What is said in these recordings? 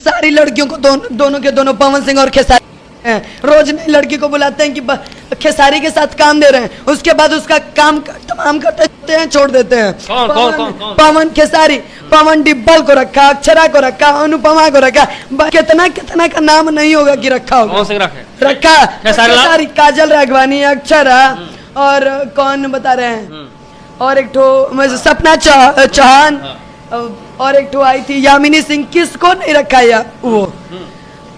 सारी लड़कियों को दोनों के दोनों पवन सिंह और खेसारी हैं। रोज नई लड़की को बुलाते हैं कि खेसारी के साथ काम दे रहे हैं, उसके बाद उसका काम तमाम करते हैं, छोड़ देते हैं। कौन? पवन खेसारी, पवन डिब्बल को रखा, अक्षरा को रखा, अनुपमा को रखा, कितना कितना का नाम नहीं होगा कि रखा होगा। कौन से रखा खेसारी, काजल राघवानी, अक्षरा और कौन बता रहे हैं, और एक ठो सपना चौहान, और एक ठो आई थी यामिनी सिंह। किसको नहीं रखा या वो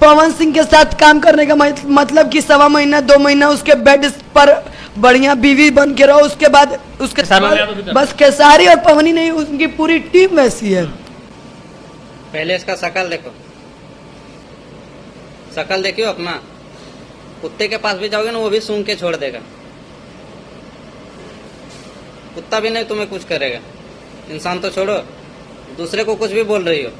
पवन सिंह के साथ काम करने का मतलब कि 1.25 महीना 2 महीना उसके बेड पर बढ़िया बीवी बन के रहो, उसके बाद उसके बस खेसारी और पवन ही नहीं, उनकी पूरी टीम वैसी है। पहले इसका शकल देखो, शकल देखियो अपना। कुत्ते के पास भी जाओगे ना, वो भी सूंघ के छोड़ देगा। कुत्ता भी नहीं तुम्हें कुछ करेगा। इंसान तो छोड़ो, दूसरे को कुछ भी बोल रही हो।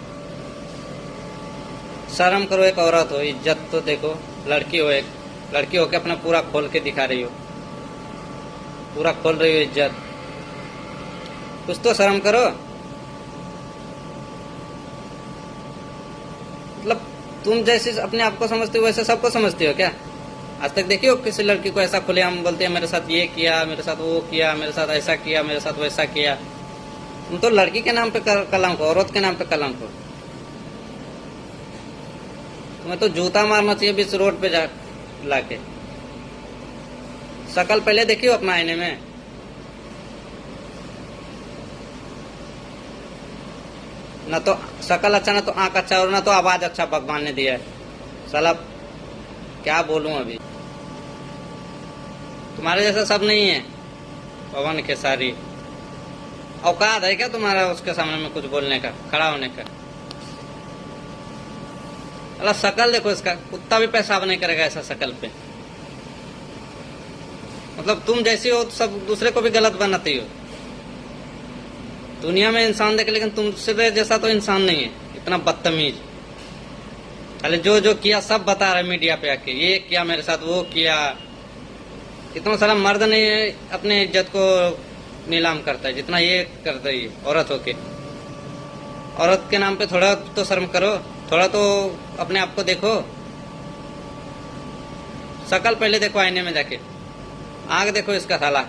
शर्म करो, एक औरत हो, इज्जत तो देखो। लड़की हो, एक लड़की हो के अपना पूरा खोल के दिखा रही हो, पूरा खोल रही हो इज्जत। कुछ तो शर्म करो। मतलब तुम जैसे अपने आप को समझते हो वैसे सबको समझती हो क्या? आज तक देखिए हो किसी लड़की को ऐसा खुलेआम बोलते हैं मेरे साथ ये किया, मेरे साथ वो किया, मेरे साथ ऐसा किया, मेरे साथ वैसा किया। तुम तो लड़की के नाम पे कलंक हो, औरत के नाम पे कलंक हो। तुम्हें तो जूता मारना चाहिए बीच रोड पे जा लाके। शकल पहले देखियो अपना आईने में। ना तो शकल अच्छा, ना तो आंख अच्छा, और ना तो आवाज अच्छा भगवान ने दिया है। साला क्या बोलूं अभी। तुम्हारे जैसा सब नहीं है। पवन खेसारी, औकात है क्या तुम्हारा उसके सामने में कुछ बोलने का, खड़ा होने का? अल्लाह शकल देखो इसका, कुत्ता भी पेशाब नहीं करेगा ऐसा शकल पे। मतलब तुम जैसी हो तो सब दूसरे को भी गलत बनाती हो। दुनिया में इंसान देखे, लेकिन तुमसे जैसा तो इंसान नहीं है। इतना बदतमीज, अरे जो किया सब बता रहे मीडिया पे आके, ये किया मेरे साथ, वो किया। इतना सारा मर्द नहीं अपने इज्जत को नीलाम करता है जितना ये करता है औरत होके। औरत के नाम पे थोड़ा तो शर्म करो, थोड़ा तो अपने आप को देखो। शकल पहले देखो आईने में जाके, आंख देखो इसका साला।